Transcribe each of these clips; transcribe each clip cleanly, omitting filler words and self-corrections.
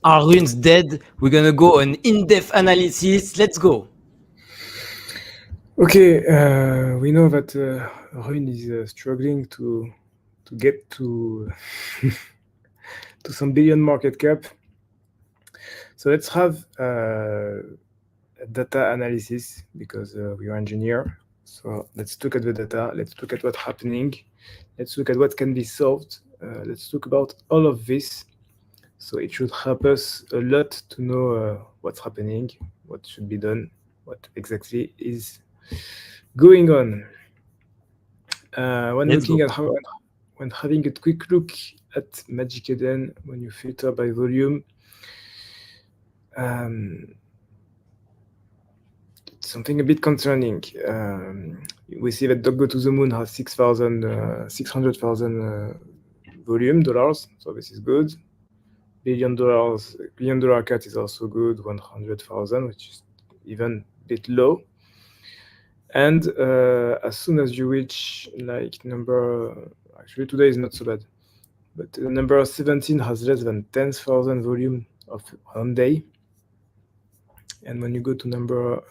Are runes dead? We're gonna go an in-depth analysis. Let's go. Okay, we know that Rune is struggling to get to to some billion market cap. So let's have a data analysis because we are engineer. So let's look at the data. Let's look at what's happening. Let's look at what can be solved. Let's talk about all of this. So it should help us a lot to know what's happening, what should be done, what exactly is going on. When Let's looking go. at how, when having a quick look at Magic Eden, when you filter by volume, something a bit concerning. We see that Dog Go to the Moon has 600,000 volume dollars, so this is good. Billion dollar cat is also good, 100,000, which is even a bit low. And as soon as you reach like actually today is not so bad, but the number 17 has less than 10,000 volume of one day. And when you go to number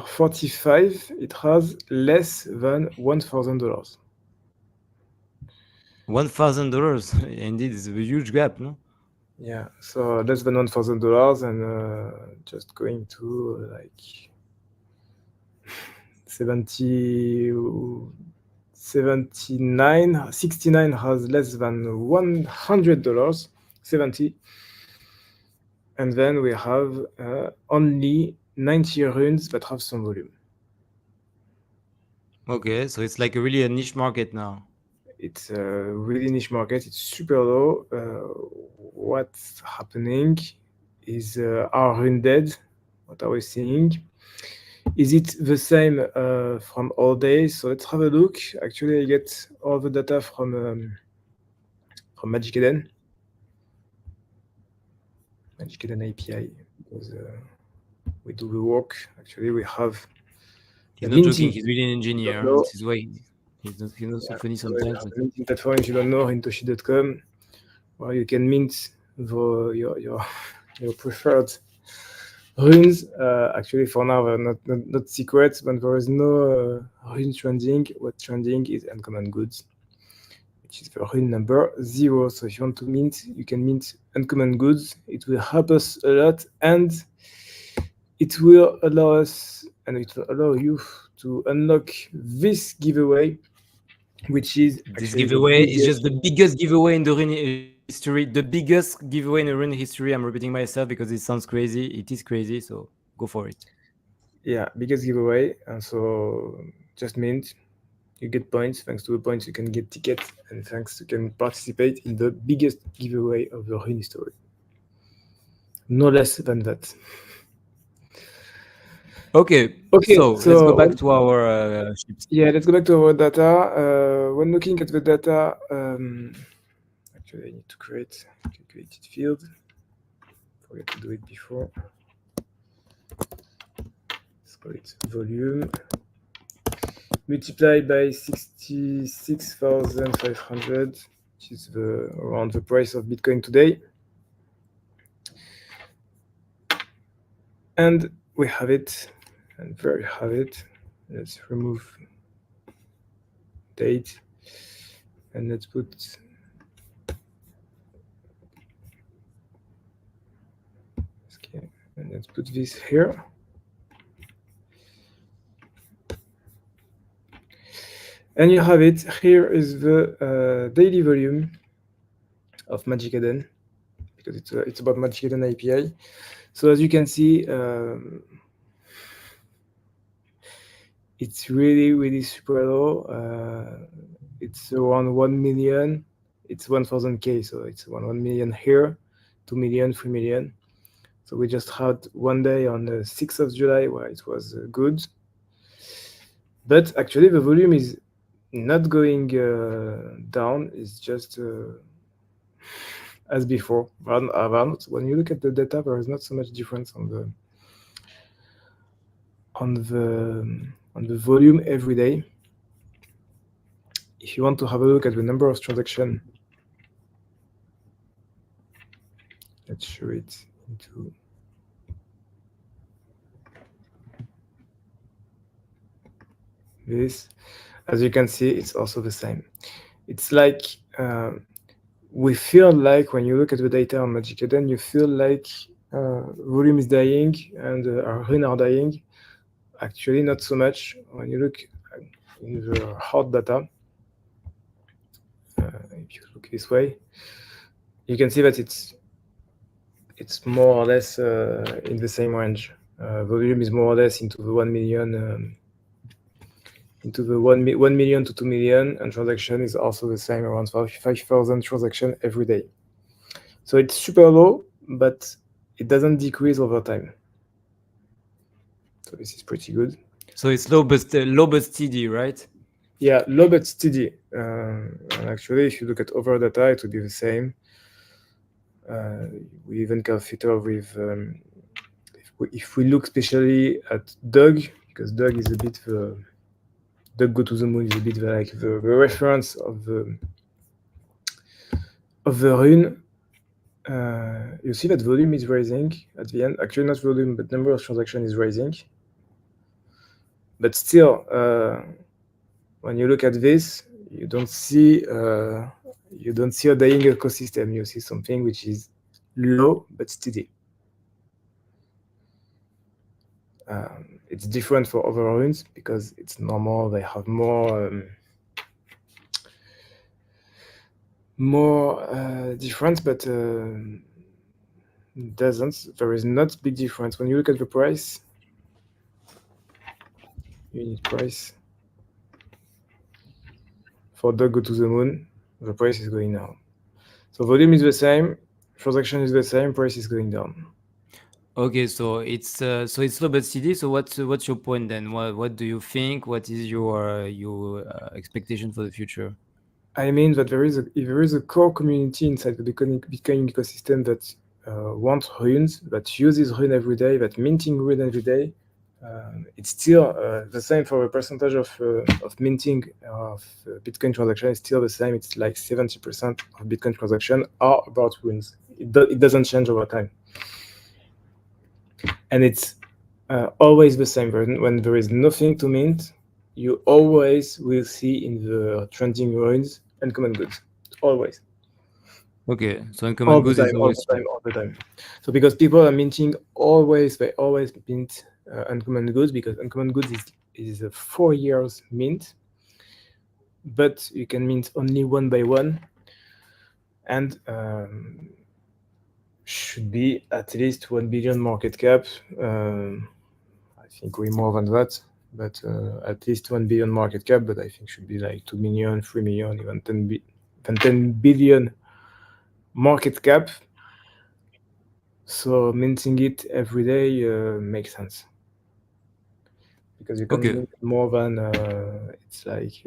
45, it has less than $1,000. $1,000. Indeed, it's a huge gap, no? Yeah, so less than $1,000, and just going to like 69 has less than $100, 70. And then we have only 90 runes that have some volume. Okay, so it's like really a niche market now. It's a really niche market. It's super low. What's happening is are rune dead? What are we seeing? Is it the same from all days? So let's have a look. Actually, I get all the data from Magic Eden. Magic Eden API, because we do the work. Actually, we have He's a not joking. minting. He's really an If you don't engineer. know, This is why he's not so yeah, funny so we sometimes. have a minting platform. If you don't know, Rintoshi.com, where you can mint your preferred runes. Actually, for now, they're not secret, but there is no rune trending. What's trending is uncommon goods, which is the rune number 0. So if you want to mint, you can mint uncommon goods. It will help us a lot, and it will allow us, and it will allow you to unlock this giveaway, which is This actually the giveaway is biggest. just the biggest giveaway in the rune history. The biggest giveaway in the rune history. I'm repeating myself because it sounds crazy. It is crazy. So go for it. Yeah, biggest giveaway. And so just mint, you get points. Thanks to the points, you can get tickets, and thanks, you can participate in the biggest giveaway of the rune history. No less than that. Okay, Okay, so let's go back to our ships. yeah, let's go back to our data. When looking at the data, actually, I need to create a calculated field. Forget to do it before. Let's call it volume. Multiply by 66,500, which is around the price of Bitcoin today. And we have it, and there you have it. Let's remove date, and let's put and let's put this here. And you have it. Here is the daily volume of Magic Eden, because it's about Magic Eden API. So as you can see, it's really super low. It's around 1 million. It's 1,000K, so it's 1 million here, 2 million, 3 million. So we just had one day on the 6th of July where it was good. But actually the volume is not going down. It's just as before. When you look at the data, there is not so much difference on the volume every day. If you want to have a look at the number of transactions let's show it into this. As you can see, it's also the same. It's like we feel like when you look at the data on Magic Eden, you feel like volume is dying and our rune are dying. Actually, not so much. When you look in the hard data, if you look this way, you can see that it's more or less in the same range. Volume is more or less into the 1 million, into the 1 million to 2 million, and transaction is also the same, around 5,000 transactions every day. So it's super low, but it doesn't decrease over time. So this is pretty good. So it's low but steady, right? Yeah, low but steady. And actually, if you look at over data, it will be the same. We even can filter with, if we look especially at Doug, because Doug is a bit the Doug Go to the Moon is a bit like the reference of the rune. You see that volume is rising at the end. Actually, not volume, but number of transactions is rising. But still, when you look at this, you don't see a dying ecosystem. You see something which is low but steady. It's different for other runes because it's normal. They have more difference, but doesn't. There is not big difference when you look at the price. Unit price for Dog Go to the Moon, the price is going down. So volume is the same, transaction is the same, price is going down. Okay, so it's low but steady. So what's your point then? What do you think? What is your expectation for the future? I mean that there is a core community inside the Bitcoin ecosystem that wants runes, that uses rune every day, that minting rune every day. It's still the same for the percentage of minting of Bitcoin transaction is still the same. It's like 70% of Bitcoin transaction are about runes. It doesn't change over time, and it's always the same. When there is nothing to mint, you always will see in the trending runes uncommon goods. Always. Okay, so uncommon goods is always cheap. All the time. So because people are minting always, they always mint uncommon goods because uncommon goods is a 4 years mint, but you can mint only one by one, and should be at least 1 billion market cap. I think way more than that, but at least 1 billion market cap. But I think should be like 2 million, 3 million, even 10 billion market cap. So minting it every day makes sense because you can mint more than it's like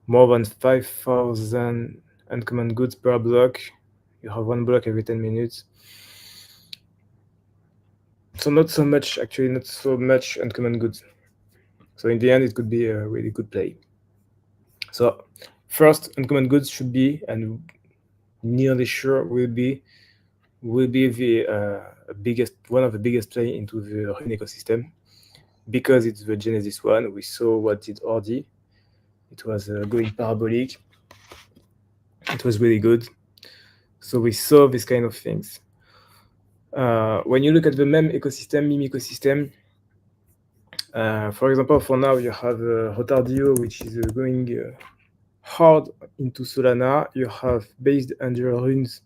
more than 5,000 uncommon goods per block. You have one block every 10 minutes. So not so much uncommon goods. So in the end, it could be a really good play. So first, uncommon goods should be, and nearly sure will be the one of the biggest play into the Rune ecosystem because it's the Genesis one. We saw what did Ordi. It was going parabolic. It was really good. So we saw this kind of things. When you look at the meme ecosystem, for example, for now you have Rotardio, which is going hard into Solana. You have Based Under Runes,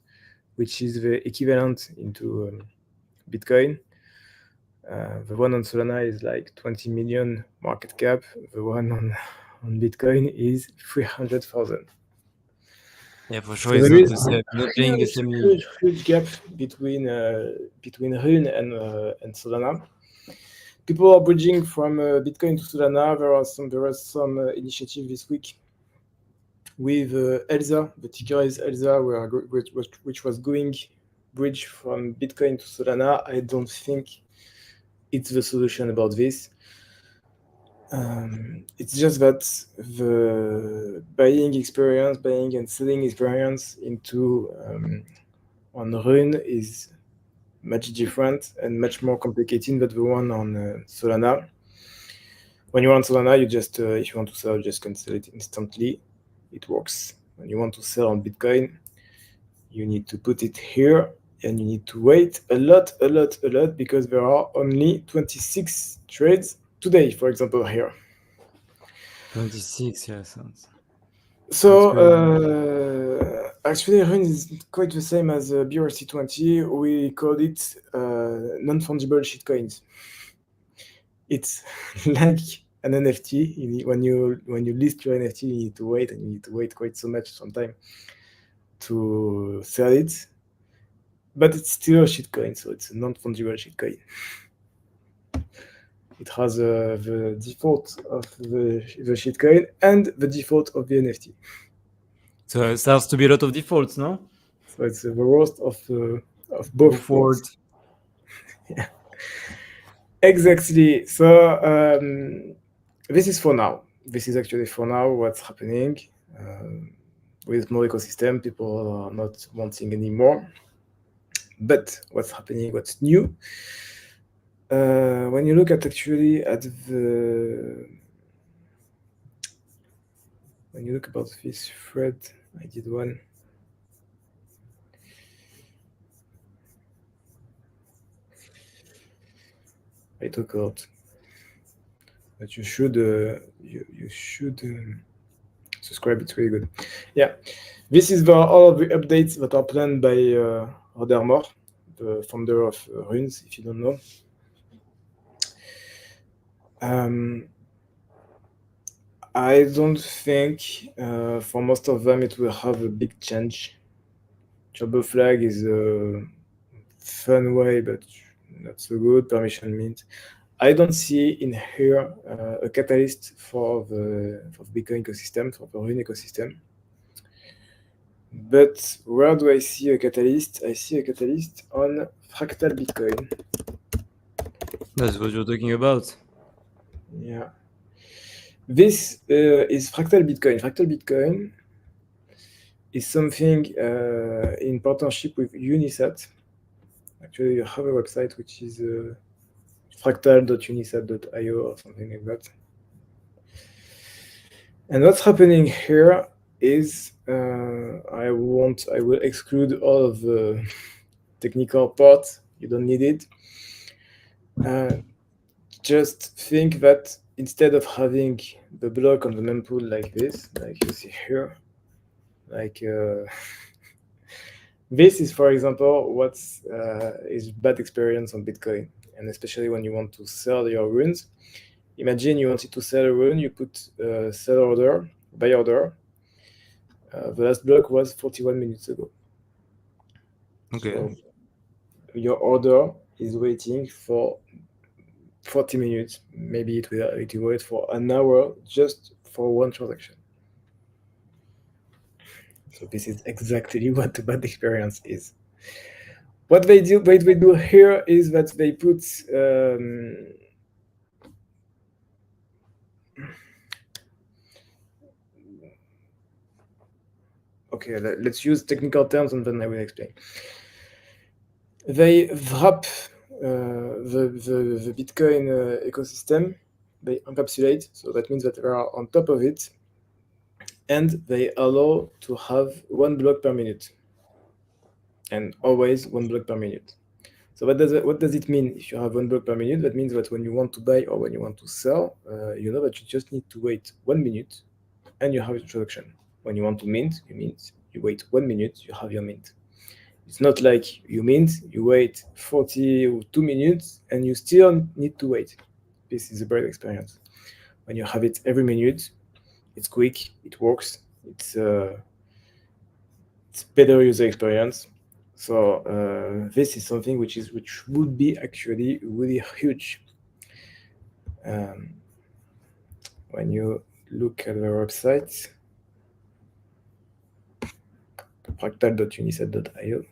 which is the equivalent into Bitcoin. The one on Solana is like 20 million market cap. The one on Bitcoin is 300,000. Yeah, for sure, so it's not playing the same league. Huge gap between Rune and Solana. People are bridging from Bitcoin to Solana. There was some initiative this week with Elsa. The ticker is Elsa, which was going bridge from Bitcoin to Solana. I don't think it's the solution about this. It's just that the buying and selling experience into on Rune is much different and much more complicated than the one on Solana. When you're on Solana, you just if you want to sell, you just can sell it instantly. It works. When you want to sell on Bitcoin, you need to put it here and you need to wait a lot because there are only 26 trades today, for example, here. 26, yeah, sounds. So actually, Rune is quite the same as BRC20. We call it non-fungible shitcoins. It's like an NFT. When you list your NFT, you need to wait, and you need to wait quite so much sometime to sell it. But it's still a shitcoin, so it's a non-fungible shitcoin. It has the default of the shitcoin and the default of the NFT. So it starts to be a lot of defaults, no? So it's the worst of both worlds. Yeah. Exactly. So this is for now. This is actually for now what's happening. With more ecosystem, people are not wanting anymore. But what's happening, what's new? When you look at actually at when you look about this thread, I did one. I talk a lot, but you should subscribe. It's really good. Yeah, this is all of the updates that are planned by Roder Moore, the founder of Runes. If you don't know. I don't think for most of them it will have a big change. Turbo flag is a fun way, but not so good. Permission mint. I don't see in here a catalyst for the Bitcoin ecosystem, for the Rune ecosystem. But where do I see a catalyst? I see a catalyst on Fractal Bitcoin. That's what you're talking about. Yeah. This is Fractal Bitcoin. Fractal Bitcoin is something in partnership with Unisat. Actually, you have a website which is fractal.unisat.io or something like that. And what's happening here is I will exclude all of the technical part. You don't need it. Just think that instead of having the block on the mempool like this, like you see here, like this is, for example, what is bad experience on Bitcoin, and especially when you want to sell your runes. Imagine you wanted to sell a rune, you put sell order, buy order. The last block was 41 minutes ago. Okay. So your order is waiting for 40 minutes. Maybe it will wait for an hour just for one transaction. So this is exactly what the bad experience is. What they do here is that they put okay, let's use technical terms and then I will explain. They wrap the Bitcoin ecosystem. They encapsulate, so that means that they are on top of it, and they allow to have 1 block per minute, and always 1 block per minute. So what does it mean if you have 1 block per minute? That means that when you want to buy or when you want to sell, you know that you just need to wait 1 minute, and you have your transaction. When you want to mint, you wait 1 minute, you have your mint. It's not like you mint, you wait 42 minutes, and you still need to wait. This is a bad experience. When you have it every minute, it's quick, it works, it's better user experience. So this is something which would be actually really huge. When you look at the website, fractal.unisat.io,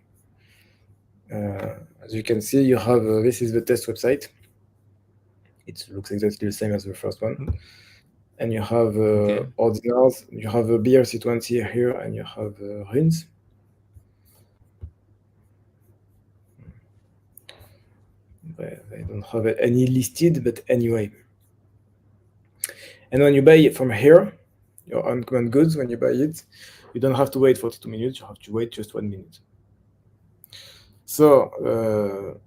as you can see, you have this is the test website. It looks exactly the same as the first one. And you have ordinals, you have a BRC20 here, and you have runes. I don't have any listed, but anyway. And when you buy it from here, your uncommon goods, when you buy it, you don't have to wait 42 minutes, you have to wait just 1 minute. So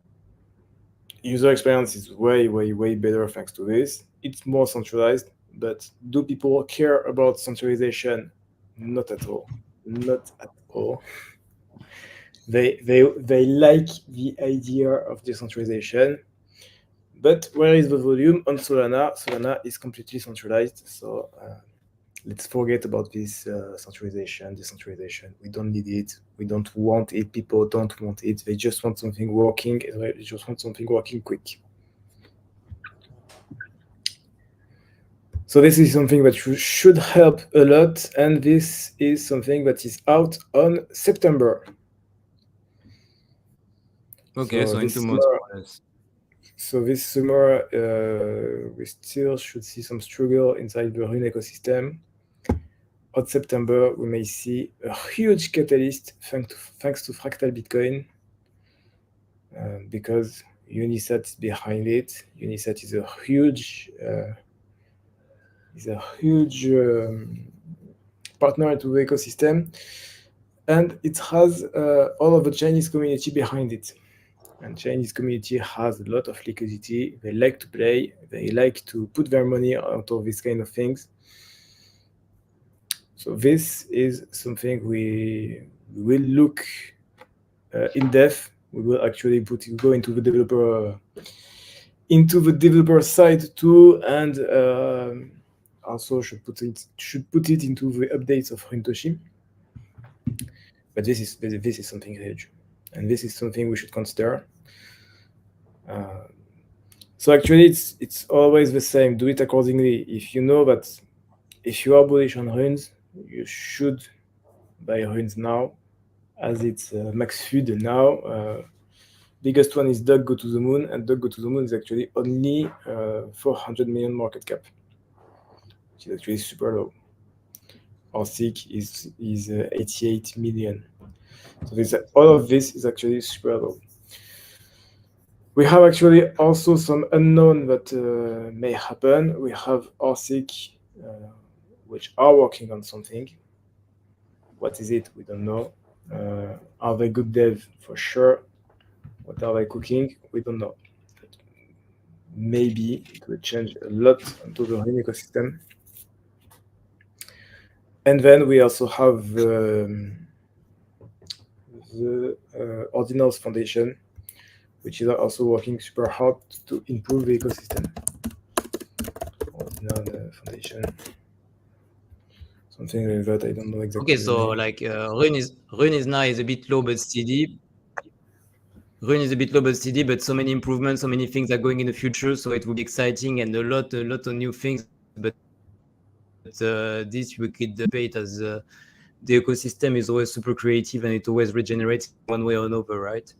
user experience is way, way, way better thanks to this. It's more centralized, but do people care about centralization? Not at all. Not at all. They like the idea of decentralization, but where is the volume on Solana? Solana is completely centralized, so let's forget about this centralization, decentralization. We don't need it. We don't want it. People don't want it. They just want something working. They just want something working quick. So this is something that should help a lot, and this is something that is out on September. Okay, so in 2 months more or less. So this summer, we still should see some struggle inside the Rune ecosystem. On September, we may see a huge catalyst thanks to Fractal Bitcoin, because Unisat is behind it. Unisat is a huge partner to the ecosystem, and it has all of the Chinese community behind it. And Chinese community has a lot of liquidity. They like to play. They like to put their money out of these kind of things. So this is something we will look in depth. We will actually go into the developer side too, and also should put it into the updates of Rintoshi. But this is something huge, and this is something we should consider. So actually, it's always the same. Do it accordingly. If you know that if you are bullish on runes, you should buy runes now, as it's max food now. Biggest one is Dog Go to the Moon, and Dog Go to the Moon is actually only 400 million market cap, which is actually super low. ORSIC is 88 million. So all of this is actually super low. We have actually also some unknown that may happen. We have ORSIC, which are working on something. What is it? We don't know. Are they good dev? For sure. What are they cooking? We don't know. But maybe it will change a lot into the Rune ecosystem. And then we also have the Ordinals Foundation, which is also working super hard to improve the ecosystem. Ordinal Foundation. Something like that, I don't know exactly. Okay, so like Rune is now a bit low but steady. Rune is a bit low but steady, but so many improvements, so many things are going in the future, so it will be exciting and a lot of new things. But this we could debate as the ecosystem is always super creative and it always regenerates one way or another, right?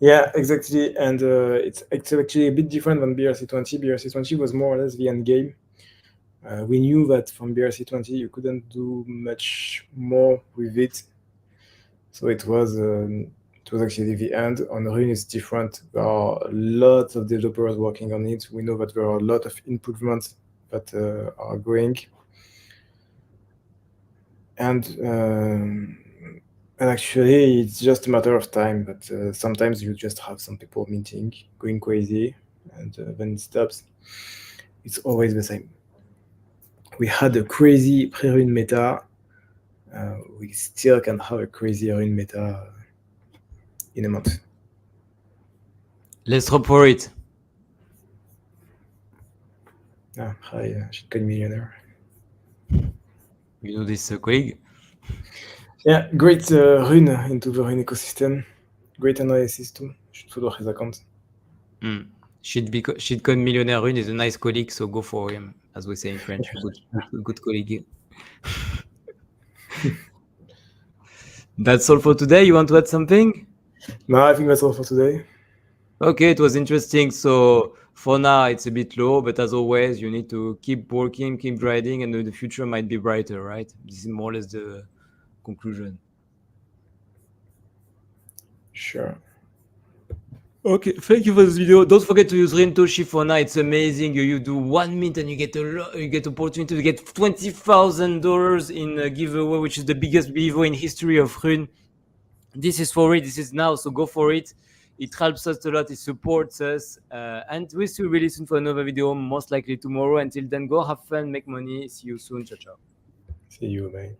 Yeah, exactly. And it's actually a bit different than BRC20. BRC20 was more or less the end game. We knew that from BRC20 you couldn't do much more with it, so it was actually the end. On Rune it's different. There are lots of developers working on it. We know that there are a lot of improvements that are going, and actually it's just a matter of time. But sometimes you just have some people minting, going crazy, and then it stops. It's always the same. We had a crazy pre-Rune meta. We still can have a crazy Rune meta in a month. Let's hope for it. Hi, Shitcoin Millionaire. You know this colleague? Yeah, great Rune into the Rune ecosystem. Great analysis too. Should follow his account. Shitcoin Millionaire Rune is a nice colleague, so go for him, as we say in French. Good colleague. That's all for today. You want to add something? No, I think that's all for today. Okay, it was interesting. So for now, it's a bit low, but as always, you need to keep working, keep grinding, and the future might be brighter, right? This is more or less the conclusion. Sure. Okay, thank you for this video. Don't forget to use Rintoshi for now. It's amazing. You do 1 minute and you get you get opportunity to get $20,000 in a giveaway, which is the biggest giveaway in history of Rune. This is for it. This is now, so go for it. It helps us a lot. It supports us, and we'll see you really soon for another video, most likely tomorrow. Until then, go have fun, make money. See you soon. Ciao, ciao. See you, man.